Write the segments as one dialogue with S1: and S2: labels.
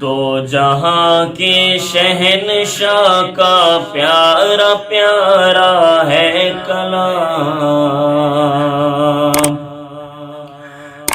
S1: دو جہاں کے شہنشاہ کا پیارا پیارا ہے کلام،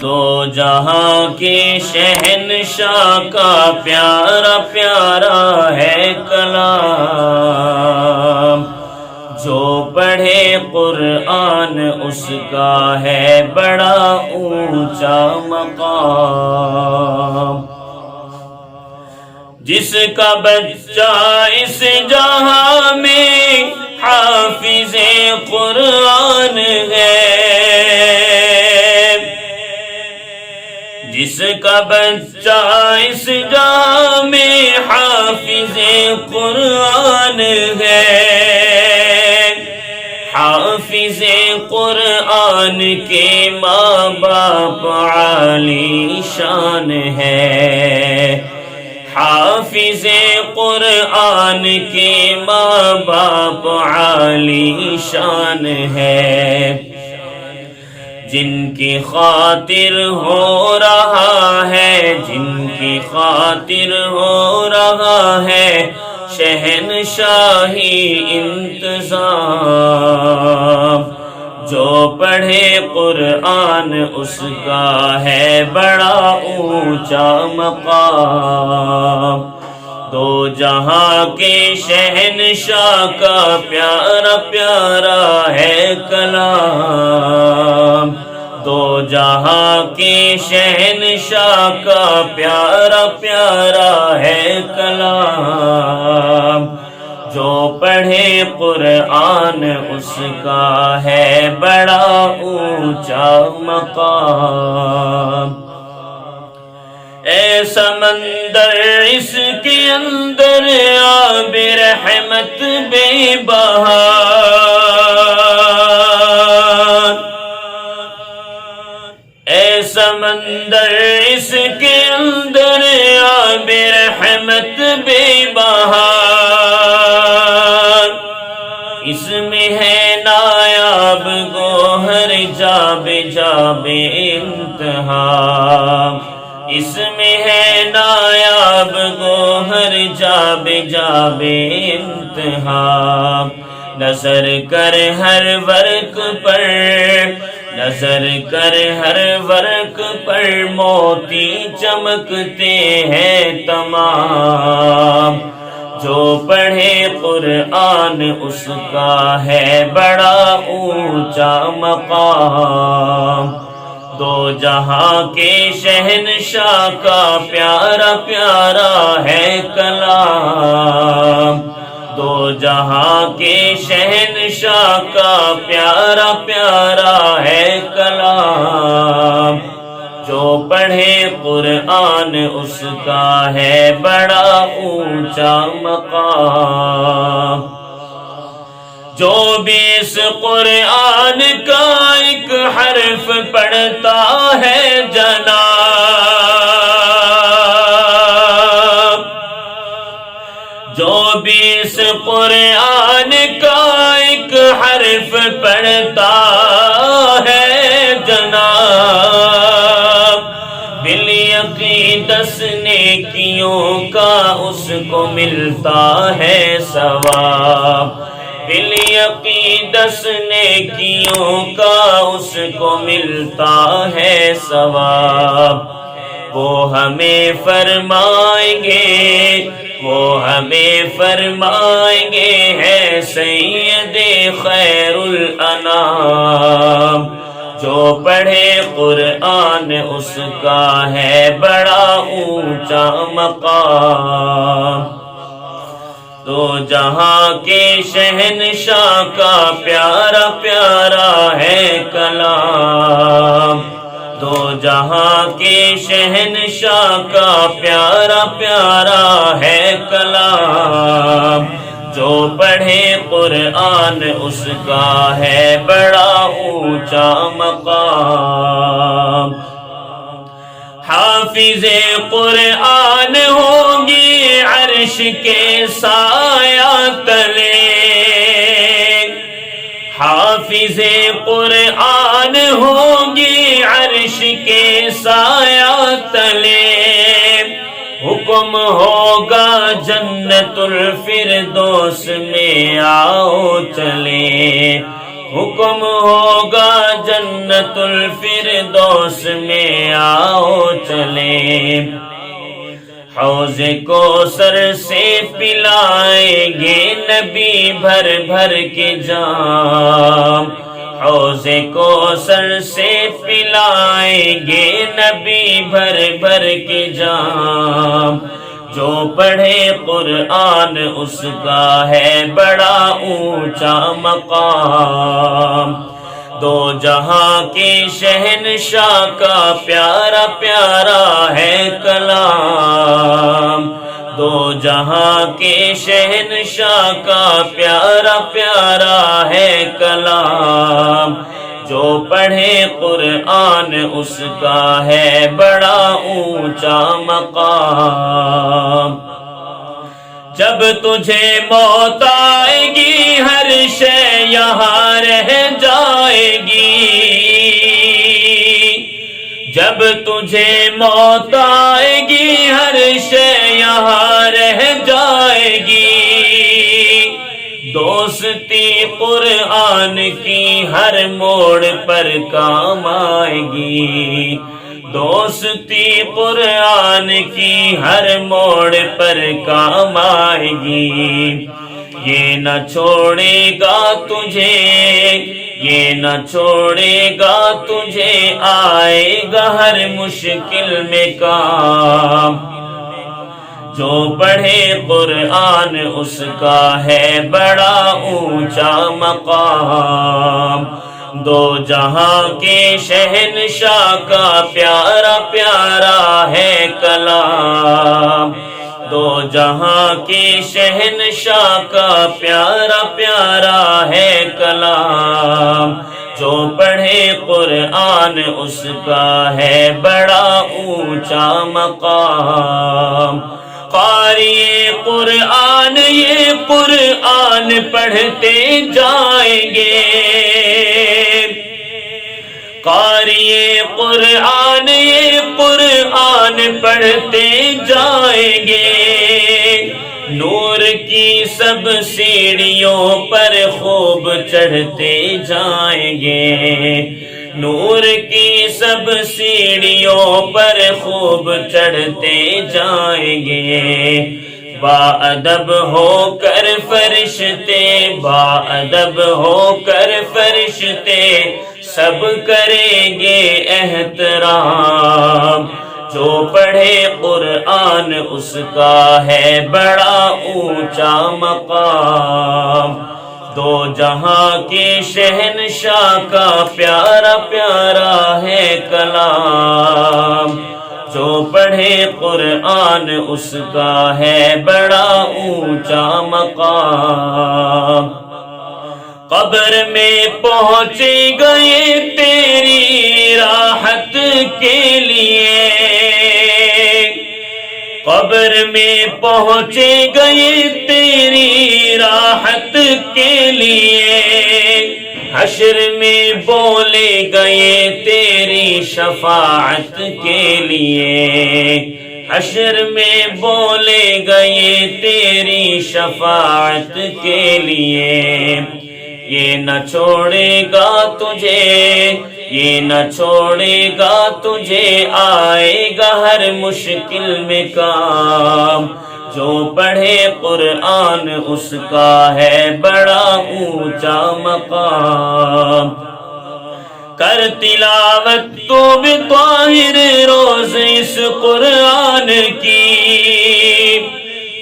S1: دو جہاں کے شہنشاہ کا پیارا پیارا ہے کلام، جو پڑھے قرآن اس کا ہے بڑا اونچا مقام، جس کا بچہ اس جہاں میں حافظ قرآن ہے، جس کا بچہ اس جہاں میں حافظ قرآن ہے، حافظ قرآن کے ماں باپ عالی شان ہے، حافظ قرآن کے ماں باپ عالی شان ہے، جن کی خاطر ہو رہا ہے، جن کی خاطر ہو رہا ہے شہنشاہی انتظام، جو پڑھے قرآن اس کا ہے بڑا اونچا مقام، دو جہاں کے شہنشاہ کا پیارا پیارا ہے کلام، دو جہاں کے شہنشاہ کا پیارا پیارا ہے کلام، جو پڑھے قرآن اس کا ہے بڑا اونچا مقام، اے سمندر اس کے اندر آب رحمت بے بہار، اے سمندر اس کے اندر آب رحمت بے بہار، اس میں ہے نایاب گوہر جاب جاب انتہا، اس میں ہے نایاب گوہر جاب جاب انتہا، نظر کر ہر ورق پر، نظر کر ہر ورق پر موتی چمکتے ہیں تمام، جو پڑھے قرآن اس کا ہے بڑا اونچا مقام، دو جہاں کے شہنشاہ کا پیارا پیارا ہے کلام، دو جہاں کے شہنشاہ کا پیارا پیارا ہے کلام، جو پڑھے قرآن اس کا ہے بڑا اونچا مقام، جو بھی اس قرآن کا ایک حرف پڑھتا ہے جناب، جو بھی اس قرآن کا ایک حرف پڑھتا ہے جناب، بالیقین 10 نیکیوں کا اس کو ملتا ہے ثواب، بالیقین 10 نیکیوں کا اس کو ملتا ہے ثواب، وہ ہمیں فرمائیں گے، وہ ہمیں فرمائیں گے ہے سید خیر الانام، جو پڑھے قرآن اس کا ہے بڑا اونچا مقام، دو جہاں کے شہنشاہ کا پیارا پیارا ہے کلام، دو جہاں کے شہنشاہ کا پیارا پیارا ہے کلام، جو پڑھے قرآن اس کا ہے بڑا اونچا مقام، حافظ قرآن ہوگی عرش کے سایہ تلے، حافظ قرآن ہوگی عرش کے سایہ تلے، حکم ہوگا جنت الفردوس میں آؤ چلے، حکم ہوگا جنت الفردوس میں آؤ چلے، حوض کوثر سے پلائیں گے نبی بھر بھر کے جام، حوض کوثر سے پلائیں گے نبی بھر بھر کے جام، جو پڑھے قرآن اس کا ہے بڑا اونچا مقام، دو جہاں کے شہنشاہ کا پیارا پیارا ہے کلام، دو جہاں کے شہنشاہ کا پیارا پیارا ہے کلام، جو پڑھے قرآن اس کا ہے بڑا اونچا مقام، جب تجھے موت آئے گی ہر شے یہاں رہ جائے گی، جب تجھے موت آئے گی ہر شے یہاں رہ جائے گی، دوستی قرآن کی ہر موڑ پر کام آئے گی، دوستی قرآن کی ہر موڑ پر کام آئے گی، یہ نہ چھوڑے گا تجھے، یہ نہ چھوڑے گا تجھے، آئے گا ہر مشکل میں کام، جو پڑھے قرآن اس کا ہے بڑا اونچا مقام، دو جہاں کے شہنشاہ کا پیارا پیارا ہے کلام، دو جہاں کے شہنشاہ کا پیارا پیارا ہے کلام، جو پڑھے قرآن اس کا ہے بڑا اونچا مقام، قاری قرآن یہ قرآن پڑھتے جائیں گے، قاری قرآن یہ قرآن پڑھتے جائیں گے، نور کی سب سیڑھیوں پر خوب چڑھتے جائیں گے، نور کی سب سیڑھیوں پر خوب چڑھتے جائیں گے، با ادب ہو کر فرشتے، با ادب ہو کر فرشتے سب کریں گے احترام، جو پڑھے قرآن اس کا ہے بڑا اونچا مقام، دو جہاں کے شہنشاہ کا پیارا پیارا ہے کلام، جو پڑھے قرآن اس کا ہے بڑا اونچا مقام، قبر میں پہنچ گئے تیری راحت کے لیے، قبر میں پہنچ گئے تیری راحت کے لیے، حشر میں بولے گئے تیری شفاعت کے لیے، حشر میں بولے گئے تیری شفاعت کے لیے، یہ نہ چھوڑے گا تجھے، یہ نہ چھوڑے گا تجھے، آئے گا ہر مشکل میں کام، جو پڑھے قرآن اس کا ہے بڑا اونچا مقام، کر تلاوت تو بھی طاہر روز اس قرآن کی،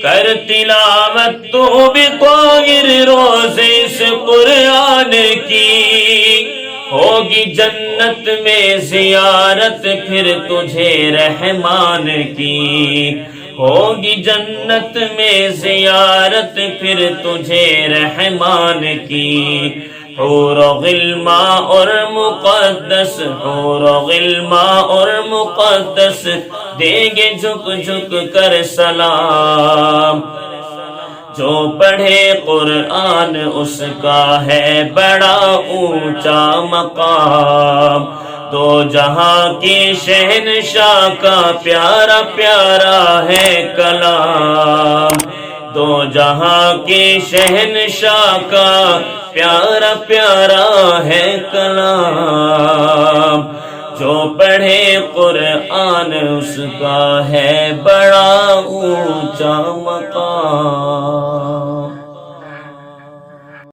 S1: کر تلاوت تو بھی طاہر روز اس قرآن کی، ہوگی جنت میں زیارت پھر تجھے رحمان کی، ہوگی جنت میں زیارت پھر تجھے رحمان کی، حور و غلماں اور مقدس، حور و غلماں اور مقدس دیں گے جھک جھک کر سلام، جو پڑھے قرآن اس کا ہے بڑا اونچا مقام، دو جہاں کی شہنشاہ کا پیارا پیارا ہے کلام، دو جہاں کی شہنشاہ کا پیارا پیارا ہے کلام، جو پڑھے قرآن اس کا ہے بڑا اونچا مقام۔